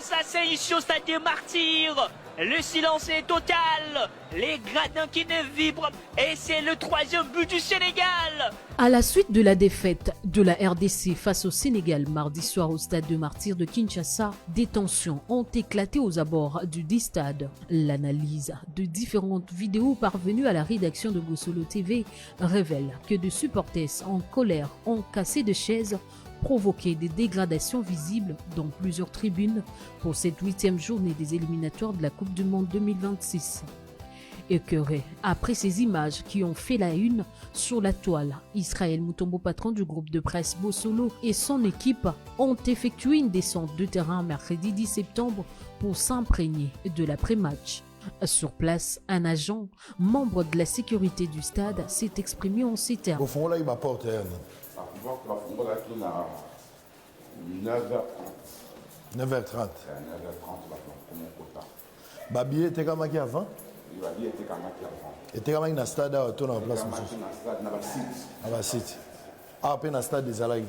assassin ici au stade des Martyrs. Le silence est total. Les gradins qui ne vibrent. Et c'est le 3e but du Sénégal. À la suite de la défaite de la RDC face au Sénégal mardi soir au stade de Martyrs de Kinshasa, des tensions ont éclaté aux abords du dit stade. L'analyse de différentes vidéos parvenues à la rédaction de Gossolo TV révèle que des supporters en colère ont cassé des chaises, provoqué des dégradations visibles dans plusieurs tribunes pour cette 8e journée des éliminatoires de la Coupe du Monde 2026. Écœuré après ces images qui ont fait la une sur la toile, Israël Mutombo, patron du groupe de presse Bossolo, et son équipe ont effectué une descente de terrain mercredi 10 septembre pour s'imprégner de l'après-match. Sur place, un agent, membre de la sécurité du stade, s'est exprimé en ces termes. Au fond, là, il m'apporte. 9h30. Babi était comme qui avant? Et était comme un stade à tourner en place. À la City. Ah, après, un stade des Alaïs.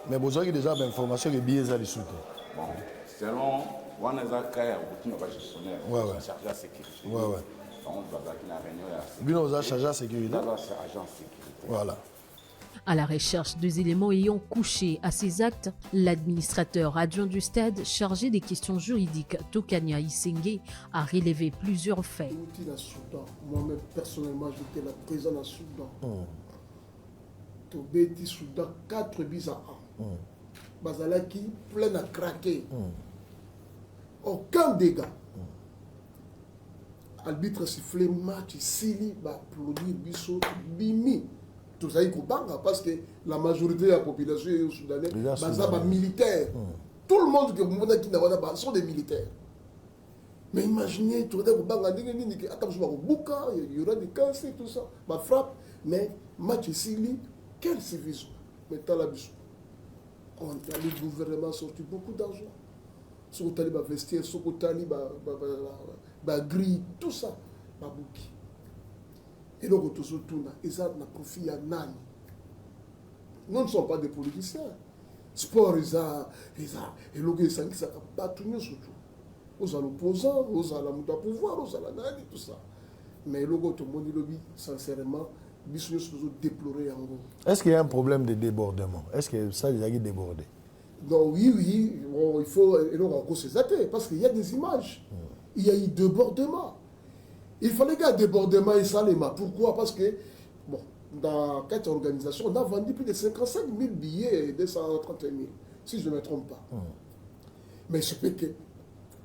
Mais vous avez déjà l'information que les billets sont sous. Bon, selon Vous avez chargé la sécurité. Voilà. À la recherche des éléments ayant couché à ces actes, l'administrateur adjoint du stade chargé des questions juridiques, Tokania Isenge, a relevé plusieurs faits. Moi-même, personnellement, j'étais là présent dans le Soudan. Tobeti Soudan, 4 buts à 1. Bazalaki, plein à craquer. Aucun dégât. Arbitre sifflé match, Sili, applaudir, Bissot, Bimi. Tout ça, il faut parce que la majorité de la population soudanais sont militaires. Tout le monde qui sont des militaires. Mais imaginez, tout le monde il y aura des cancers, tout ça. Ma frappe, mais match ici, quel civisme. Mais t'as la biche. Le gouvernement a sorti beaucoup d'argent. Sur le tali, vestiaire, sur le tali, grille, tout ça. Babouki. Et donc, tout ça, ils ont profit à Nani. Nous ne sommes pas des politiciens. Sport, ils ont. Et donc, ils ont battu surtout. Aux opposants, aux pouvoir, aux Nani, tout ça. Mais le tout le monde, sincèrement, ils sont toujours déplorés en gros. Est-ce qu'il y a un problème de débordement? Est-ce que ça, il a débordé? Non, oui. Bon, il faut. Et donc, en gros, c'est zaté. Parce qu'il y a des images. Il y a eu débordement. Il fallait qu'il y ait un débordement et ça, pourquoi? Parce que, bon, dans 4 organisations, on a vendu plus de 55 000 billets et 230 000, si je ne me trompe pas. Mais je peux que le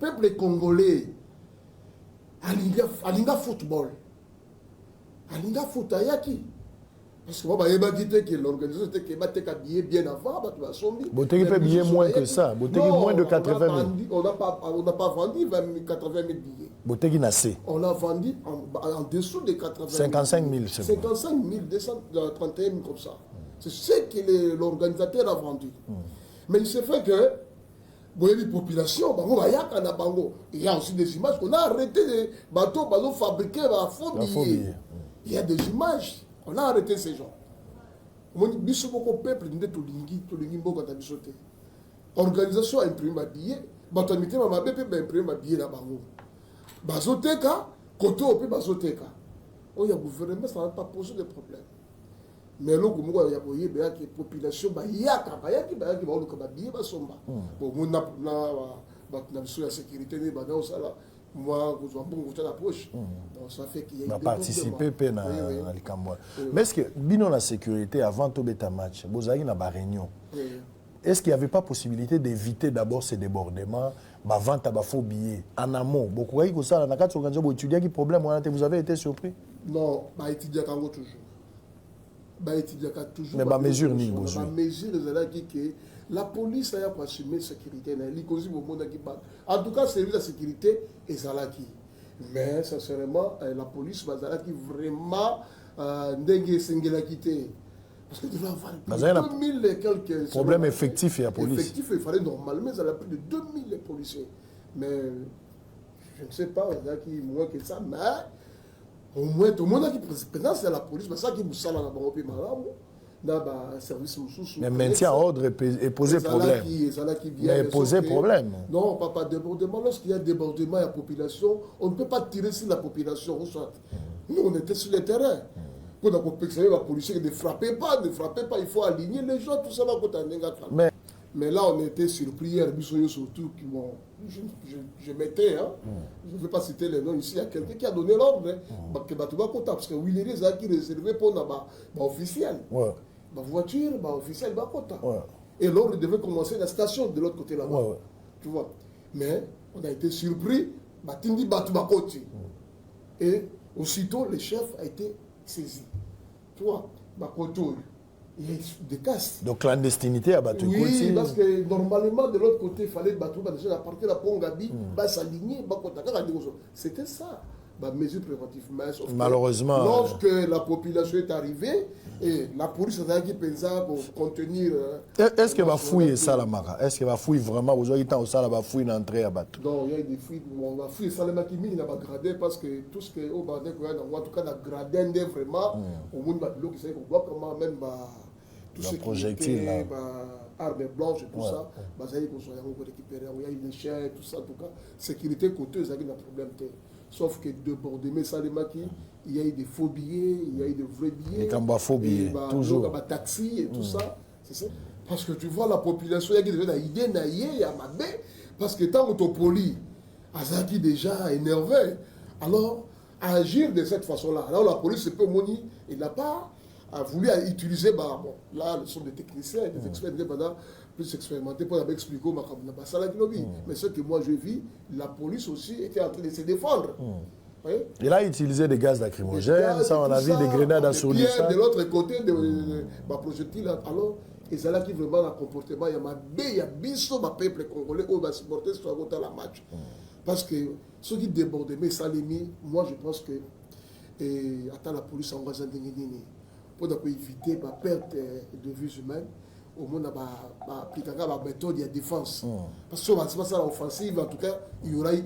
peuple congolais, Alinga football, Alinga foot, Ayaki. Parce que moi, que l'organisation était que battait un billet bien avant, tu vas sommer. Botegi fait billet moins que ça. Botegi moins de 80 000. On n'a pas vendu 80 000 billets. Botegi nassé. On a vendu en dessous de 80 000. 55 000, c'est bon. 55 231 000 comme ça. C'est ce que l'organisateur a vendu. Mais il s'est fait que, vous voyez les populations, il y a aussi des images qu'on a arrêté des bateaux fabriqués à faux billets. Il y a des images. On a arrêté ces gens. Beaucoup de peuple organisation a imprimé un billet. Batomité m'a imprimé un billet là-bas. Bazoteka, côté au Bazoteka. Il y a gouvernement, ça n'a pas posé de problème. Mais là, il y a des populations, il y a des billets. La sécurité, moi, vous avez bon approche. Ça fait qu'il y a participé à l'Ikambois. Mais est-ce que, bino la sécurité, avant tout bêta match, vous avez une réunion. Est-ce qu'il n'y avait pas possibilité d'éviter d'abord ces débordements, vente à faux billets en amont? Beaucoup de gens qui ont organisé des étudiants qui problème, vous avez été surpris? Non, étudiants toujours. Toujours. Mais mesure ni besoin. Mesure que la police a pas assumé la sécurité. En tout cas, c'est la sécurité et Zalaki. Mais sincèrement, la police va vraiment quitté. Parce que devait avoir 2000 et quelques. Problème effectif et la police. Effectif, il fallait normalement, il y a plus de 2000 policiers. Mais je ne sais pas, il y a qui moins que ça, mais au moins tout le monde a qui présence à la police, mais ça qui vous sale dans le un service moussous. Mais maintien en ordre et poser problème. Mais poser problème. Non, pas débordement. Lorsqu'il y a débordement, il y a population, on ne peut pas tirer sur la population. Nous, on était sur le terrain. Quand on a la police, ne frappez pas, il faut aligner les gens, tout ça va côté mais là, on était surpris, hier, surtout, je mettais, hein, je ne vais pas citer les noms ici, il y a quelqu'un qui a donné l'ordre, parce que Willery, c'est qui réservé pour l'officiel. La voiture, officiel, et l'ordre devait commencer à la station de l'autre côté là-bas. Tu vois. Mais on a été surpris, et aussitôt, le chef a été saisi. Tu vois, il y a des casses. Donc, clandestinité à Batou. Oui, parce que normalement, de l'autre côté, il fallait Batou, déjà, à partir de la Pongabi, s'aligner, c'était ça. Mesure préventive. Malheureusement. Lorsque la population est arrivée, et la police a dit pour contenir. Est-ce qu'elle va fouiller ça, la Mara? Est-ce qu'elle va fouiller vraiment? Vous avez temps, ça va fouiller l'entrée à Batou? Non, il y a des fouilles. On va fouiller ça, il n'a pas gradé parce que tout ce que au Bandé, en tout cas, la gradé vraiment, au monde de l'eau qui sait qu'on voit comment même tout ce projectile, qui était armes blanches et tout ça, ça y est qu'on soit récupéré, il y a eu des chiens et tout ça, en tout cas, sécurité coûteuse, il y a un problème. Sauf que de Bordemais, il y a eu des faux billets, il y a eu des vrais billets. Les faux billets, toujours. Des taxis et tout ça. C'est ça. Parce que tu vois, la population, il y a des idées, il y a ma parce que tant que tu poli, Azaki déjà énervé. Alors, agir de cette façon-là. Alors, la police, peut monter, il n'a pas voulu utiliser, là, ce sont des techniciens, des experts, plus expérimentés pour expliquer mais ce que moi je vis, la police aussi était en train de se défendre. Il a utilisé des gaz lacrymogènes, ça on a vu des grenades assourdissantes. De l'autre côté, des projectiles. Alors, ils ont qui vraiment un comportement, il y a biso, peuple congolais, qui va supporter sur la match. Parce que ceux qui débordent, mais ça les mis, moi je pense que attends la police en va pour éviter la perte de vies humaines. Au moins, on va appliquer la méthode de défense. Parce que si on va faire l'offensive, en tout cas, il y aura des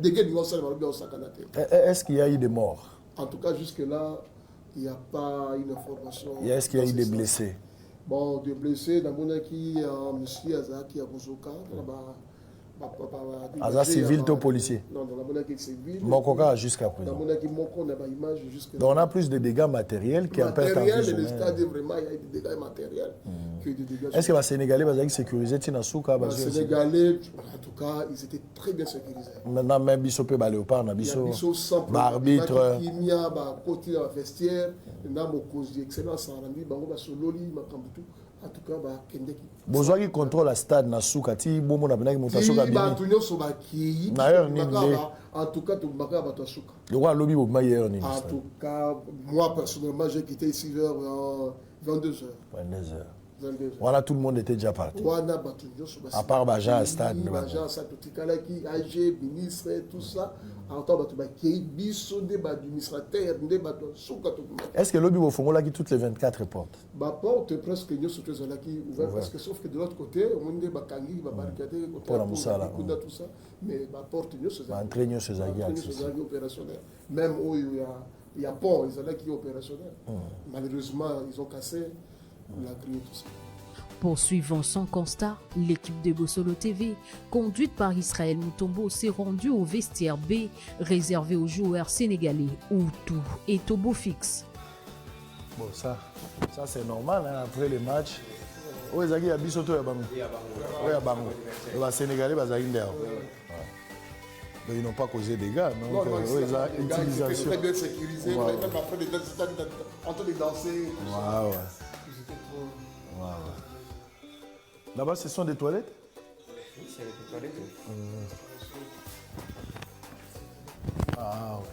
dégâts de Est-ce qu'il y a eu des morts? En tout cas, jusque-là, il n'y a pas une information. Est-ce qu'il y a eu des blessés? Bon, des blessés, dans mon qui monsieur Azaki à Bozoka, Aza civil ou policier? Non, dans la monnaie qui est civil. Mokoka jusqu'à présent. Dans la monnaie qui on a une image jusqu'à. Donc on a plus de dégâts matériels qui empêchent en vie. Le stade, vraiment, il y a des dégâts matériels que des dégâts. Est-ce que les Sénégalais vont sécuriser Tinasuka? Les Sénégalais, en tout cas, ils étaient très bien sécurisés. Maintenant, même Bisso peut aller au parc, Bisso. Arbitre. Il y a côté dans la vestiaire, il y a un cause d'excellence, il y a un sololi, en tout cas, besoin qui contrôle la stade na suka ti bomo na benaki moto suka bini. En tout cas, tu m'as pas suka. Le roi lobby au meilleur ni. En tout cas, moi personnellement, j'ai quitté ici vers 22h. 22h. Voilà, tout le monde était déjà parti. À part Baja stade. Baja stade, tout qui AG, ministre, tout ça. En temps, tu vas qui biso des administrateurs, des suka. Est-ce que lobby au fond là qui toutes les 24 portes? Porte presque nous sur les qui ouvert parce que sauf que de l'autre côté, on dit bakangi, barricade, pour la musala, tout ça. Mais porte nous sur ces opérationnels. Même où il y a pont, ils ont qui opérationnel. Malheureusement, ils ont cassé la grille tout ça. Poursuivant son constat, l'équipe de Bossolo TV, conduite par Israël Mutombo, s'est rendue au vestiaire B, réservé aux joueurs sénégalais, Outou et Tobo Fix. Bon, ça c'est normal, hein, après les matchs. Oh, ils ont dit Bisoto et Bango. Oui, à Bango. Les Sénégalais, ils ils n'ont pas causé des dégâts. Non, ils ont utilisation. Très bien sécurisé, même après les en train de danser. Là-bas, ce sont des toilettes? Oui, c'est des toilettes. Ah, ok.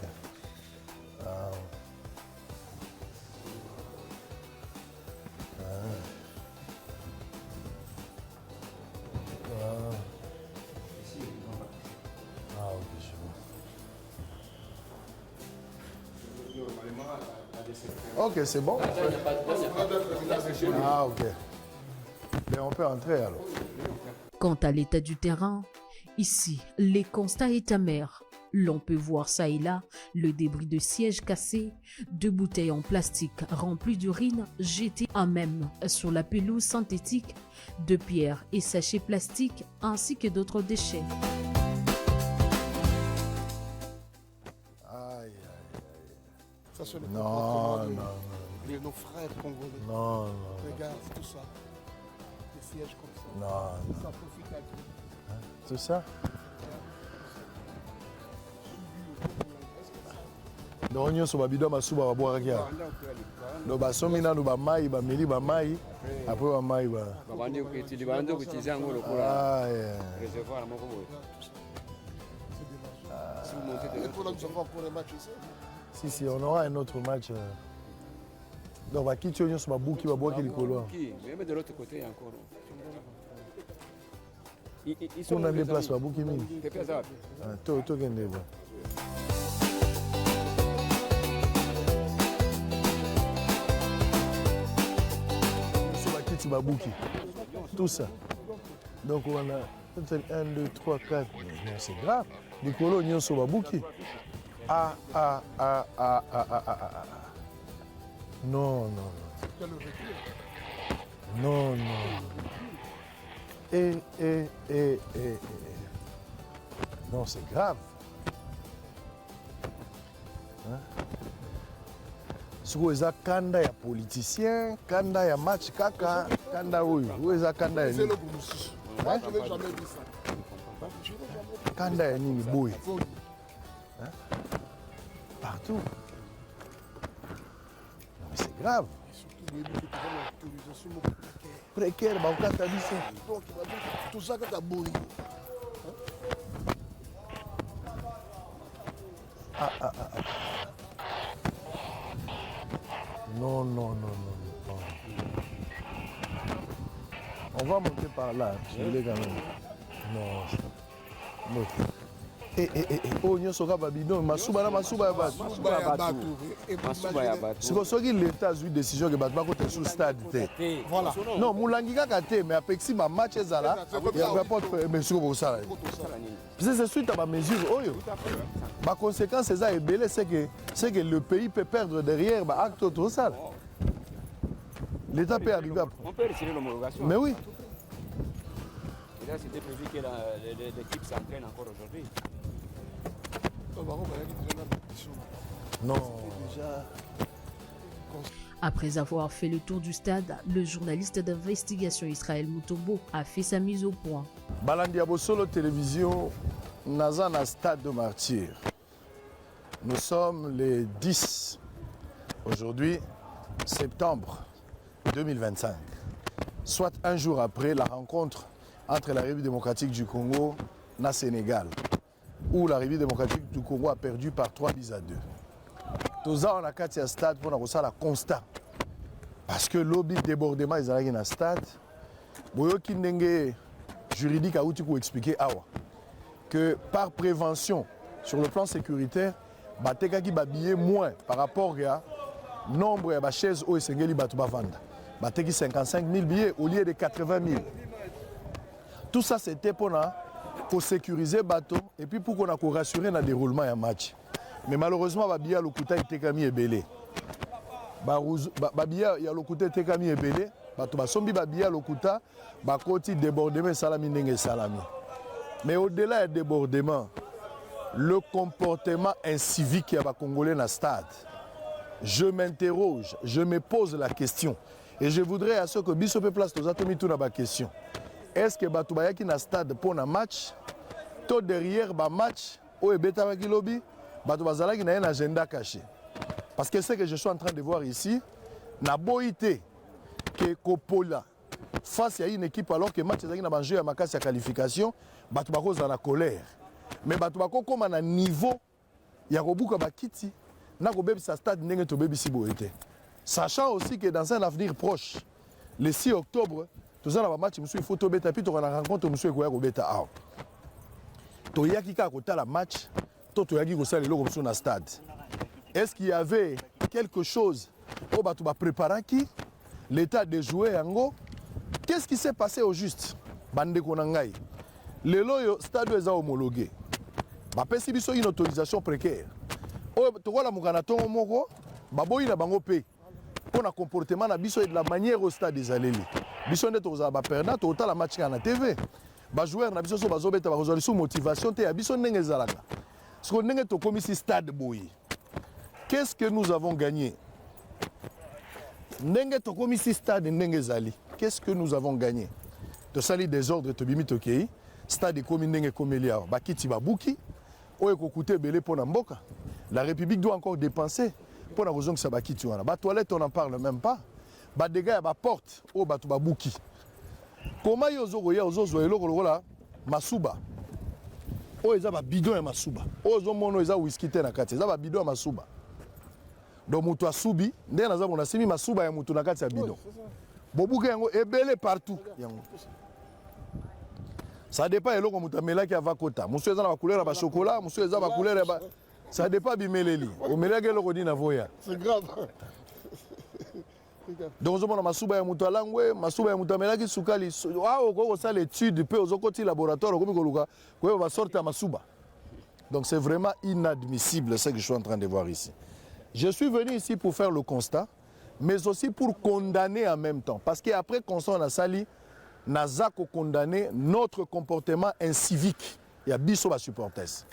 Ok, c'est bon. Ah, ok. Mais on peut entrer alors. Quant à l'état du terrain, ici, les constats est amer. L'on peut voir ça et là le débris de sièges cassés, de bouteilles en plastique remplies d'urine jetées à même sur la pelouse synthétique, de pierres et sachets plastiques ainsi que d'autres déchets. Aïe, aïe, Ça, c'est le non, comportement non, de nos frères congolais. non, non, Regarde tout ça. Des sièges comme ça. non, Ça profite à qui? tout ça. Donc nyonso babido masuba babwakaki awa donc basomi nanu bamai bameli bamai apres bamai babandi koutilize yango lokola réservoir moko boye. Si vous montez de Et pour là, nous avons encore un match ici. si on aura un autre match donc bakiti oyo nyonso babuki babwaki likolo même de l'autre côté encore. kuna nde place babuki mingi Pepe aza wapi? tokende bo Babouki, tout ça. Donc on a 1, 2, 3, 4. Non, c'est grave. Nicolo Nyonso Babouki. Ah. Non. Non. Non, c'est grave. Hein? Siko eza kanda ya politicien, kanda ya match kaka, kanda oyo eza kanda ya nini? Moi, je n'ai jamais vu ça. Kanda ya nini boy? Partout. Non, mais c'est grave. Précaire, bakokata biso. Donc, tout ça que tu as bourré. Non. On va monter par là, je l'ai quand même. Non. Oh, nyonso ka babino, masuba ya bato. Masuba ya bato. Siko soki l'État azwi décision ke bato bakota sur stade te. Voilà. Non, mulangi kaka te, mais apexi ma match ezala, ya rapporte mais siko bosala. C'est suite à ma mesure oyo. Ma conséquence eza ebele c'est que le pays peut perdre derrière ba acte tout ça. L'État peut arriver après. On peut retirer l'homologation. Mais oui. Et là, c'était prévu que l'équipe s'entraîne encore aujourd'hui. Non. Après avoir fait le tour du stade, le journaliste d'investigation Israël Mutombo a fait sa mise au point. Balandi ya Bosolo Télévision, naza na stade de Martyr. Nous sommes les 10 aujourd'hui, septembre 2025. Soit un jour après la rencontre entre la République démocratique du Congo et le Sénégal, où la République démocratique du Congo a perdu par 3-2. Toza on a 4 stade pour nous faire le constat. Parce que lobby débordement ils arrivent dans le stade. Boyoki ndenge juridique a outil pour expliquer que par prévention sur le plan sécuritaire, batekaki babillé moins par rapport à nombre de chaises au Sengeli batu bavanda. Bateki 55 000 billets au lieu de 80 000. Tout ça c'était pour sécuriser le bateau et puis pour qu'on a rassurer le déroulement du match. Mais malheureusement, babillé le côté était kami ebele. Babillé le côté était kami ebele. Bato basombi babillé le côté bakoti débordement salami ndenge salami. Mais au-delà du débordement, le comportement incivique qu'il y a Congolais dans le stade, je m'interroge, je me pose la question. Et je voudrais à ce que Bissop place tous atomi tout dans la question. Est-ce que Batou Bayaki na stade pour un match, tout derrière ba match, ou ebeta baki lobby, Batou Bazalaki na un agenda caché. Parce que ce que je suis en train de voir ici, na boité que Kopola face à une équipe alors que match ezaki na banjeu ya makasi ya qualification, Batou Bako za na colère. Mais Batou Bako comme à niveau ya kobuka bakiti, na ko bebisa stade ndenge to bebisi boité. Sachant aussi que dans un avenir proche, le 6 octobre, tout ça, match, il faut que tu aies une rencontre, il faut que tu aies un match, tu aies un stade. Est-ce qu'il y avait quelque chose où tu vas préparer qui l'état de jouer en go? Qu'est-ce qui s'est passé au juste? Bande Konangai. Le stade est homologué. bapesi biso une autorisation précaire oyo tokola mokana ntongo moko baboyi na bango mpe mpo na comportement na biso et de la manière au stade ezaleli biso nde tokozala baperdant tokotala match kaka na tv bajoueur na biso so bazobeta bakozwa lisusu motivation te ya biso ndenge ezalaka siko ndenge tokomisi stade boye qu'est-ce que nous avons gagné ndenge tokomisi stade ndenge ezali qu'est-ce que nous avons gagné tosali désordre tobimi tokei stade ekomi ndenge ekomeli awa bakiti babuki oyo ekokute ebele mpo na mboka la république doit encore dépenser pour la kozongisa bakiti wana batoilette on n'en parle même pas badega ya baporte oyo bato babuki koma yo ozokoya ozozwa eloko lokola masuba oyo eza babidon ya masuba oyo ozomona eza whisky te na kati eza babidon ya masuba donc moto asubi ndenge naza mona asimi masuba ya moto na kati ya bidon bobuka yango ebele partout yango ça dépend eloko moto amelaki ava kota mosu eza na bacouleur ya bachokola mosu eza bacouleur ya ba ça dépend bimeleli omelaki eloko nini avoya c'est grave. donc ozomona masuba ya moto alangwe masuba ya moto amelaki sukali awa okoki kosala étude mpe ozokoti laboratoire okomi koluka koyeba basorte ya masuba donc c'est vraiment inadmissible ce que je suis en train de voir ici je suis venu ici pour faire le constat mais aussi pour condamner en même temps parce qu'après constat na sali naza condamner notre comportement incivique ya biso ba supporters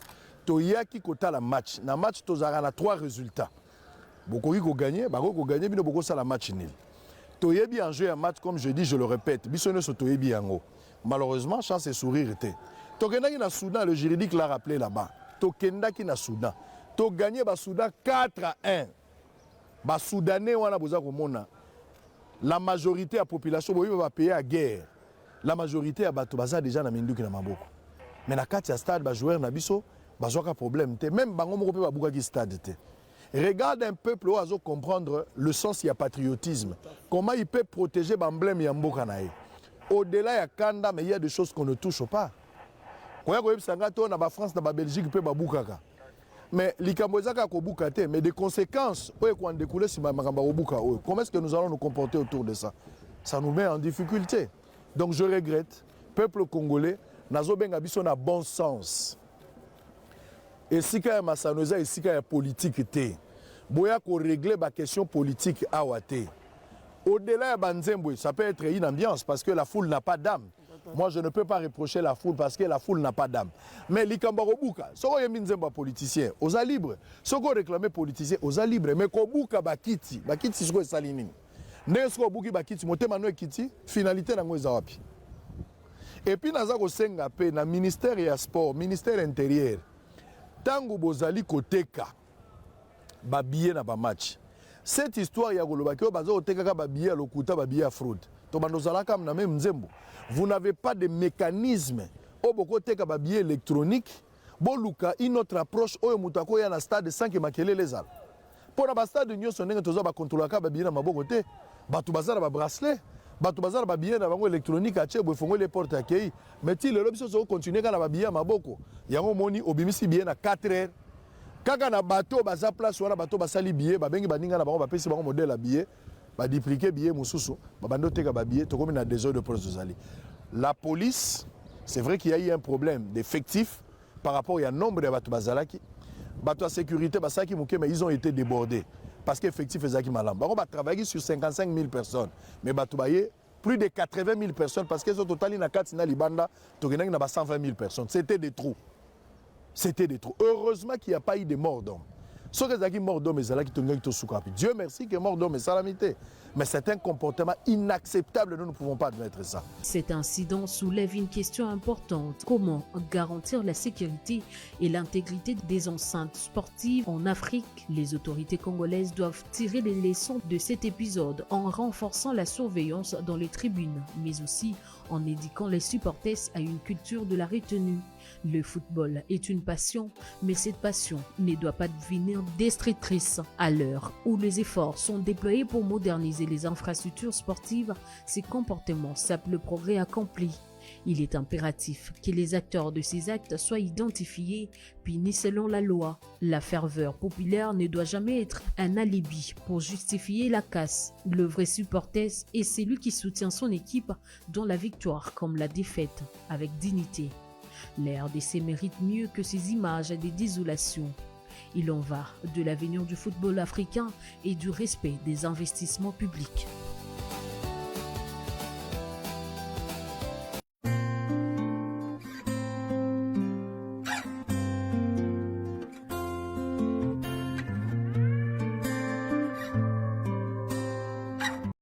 toyaki kotala match na match tozara na 3 résultats bokoki ko gagner bako ko gagner bino boko sala match nul toyebi en jeu un match comme je dis je le répète biso ne so toyebi yango malheureusement chance et sourire était tokendaki na Soudan le juridique l'a rappelé là-bas tokendaki na Soudan to gagner ba Soudan 4-1 ba Soudanais wana boza komona la majorité ya population boyi ba payer à guerre la majorité ya bato baza déjà na minduki na maboko mais na kati ya stade ba joueur na biso bazwaka problème te même bango moko pe babukaki stade te regarde un peuple où azo comprendre le sens ya patriotisme comment il peut protéger l'emblème ya mboka na ye au-delà ya kanda mais il y a des choses qu'on ne touche pas koya koyebisanga to na ba France na ba Belgique pe babukaka mais likambo ezaka kobuka te mais des conséquences oyo ko en découler si makambo obuka oyo comment est-ce que nous allons nous comporter autour de ça ça nous met en difficulté donc je regrette peuple congolais nazo benga biso na bon sens esika ya masano eza esika ya politique te boya ko régler ba question politique awa te au-delà ya banzembo ça peut être une ambiance parce que la foule n'a pas d'âme moi je ne peux pas reprocher la foule parce que la foule n'a pas d'âme mais likamba kobuka soko yembi nzembo politicien oza libre soko réclamer politicien oza libre mais kobuka bakiti soko esali nini ndenge soko obuki bakiti motema no ekiti finalité nango eza wapi et puis naza kosenga pe na ministère ya sport ministère intérieur tango bozali koteka ba billet na ba match cette histoire ya koloba ke bazo koteka ka ba billet lokuta ba billet fraude to bandozala kam na même nzembo vous n'avez pas de mécanisme au boko teka ba billet électronique boluka une autre approche oyo mutako ya na stade sans que makele les al pour na ba stade nyonso ndenge tozo ba contrôler ka ba billet na maboko te batu bazala ba bracelet batu bazala ba billet na bango électronique a tche bo fongo les portes accueilli mais ti le biso zo continuer ka na ba billet maboko yango moni obimisi billet na 4 heures kaka na bateau baza place wana bateau basali billet babengi baninga na bango bapesi bango modèle ya billet ba dupliquer billet mususu babando teka ba billet to comme na désordre de presse zali la police c'est vrai qu'il y a eu un problème d'effectifs par rapport à nombre de bateau bazalaki bateau à sécurité basaki muke mais ils ont été débordés parce qu'effectif ezaki malam bango ba travailler sur 55 000 personnes mais bateau baye plus de 80 000 personnes parce que au total na katina libanda to kenaki na ba 120 000 personnes c'était des trous. Heureusement qu'il n'y a pas eu de mort d'homme. Ce que c'est mort d'homme, c'est Dieu merci que mort d'homme est salamité. Mais c'est un comportement inacceptable, nous ne pouvons pas admettre ça. Cet incident soulève une question importante. Comment garantir la sécurité et l'intégrité des enceintes sportives en Afrique? Les autorités congolaises doivent tirer les leçons de cet épisode en renforçant la surveillance dans les tribunes, mais aussi en éduquant les supporters à une culture de la retenue. Le football est une passion, mais cette passion ne doit pas devenir destructrice. À l'heure où les efforts sont déployés pour moderniser les infrastructures sportives, ces comportements sapent le progrès accompli. Il est impératif que les acteurs de ces actes soient identifiés, punis selon la loi. La ferveur populaire ne doit jamais être un alibi pour justifier la casse. Le vrai supporter est celui qui soutient son équipe dans la victoire comme la défaite avec dignité. La RDC mérite mieux que ces images des désolations. Il en va de l'avenir du football africain et du respect des investissements publics.